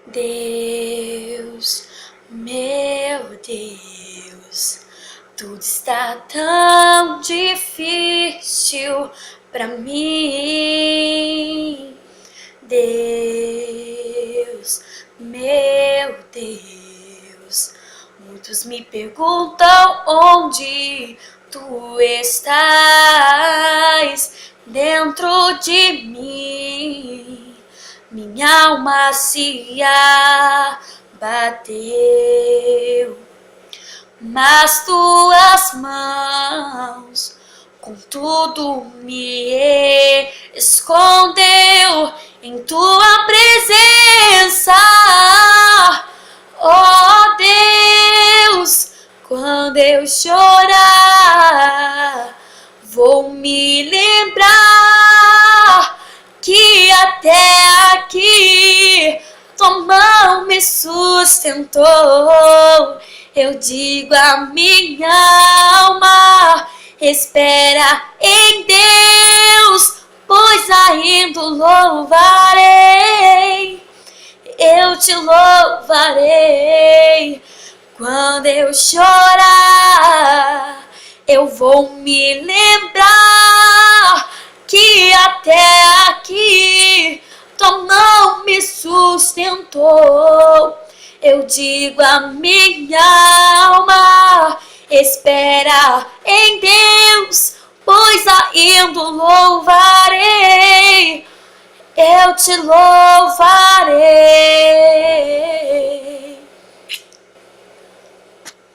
Deus, meu Deus, tudo está tão difícil pra mim. Deus, meu Deus, muitos me perguntam onde tu estás dentro de mim. Minha alma se abateu, mas tuas mãos contudo me escondeu em tua presença. Oh Deus, quando eu chorar, vou me lembrar que até aqui tua mão me sustentou. Eu digo a minha alma, espera em Deus, pois ainda louvarei. Eu te louvarei. Quando eu chorar, eu vou me lembrar que até aqui tua mão me sustentou. Eu digo a minha alma, espera em Deus, pois ainda louvarei. Eu te louvarei.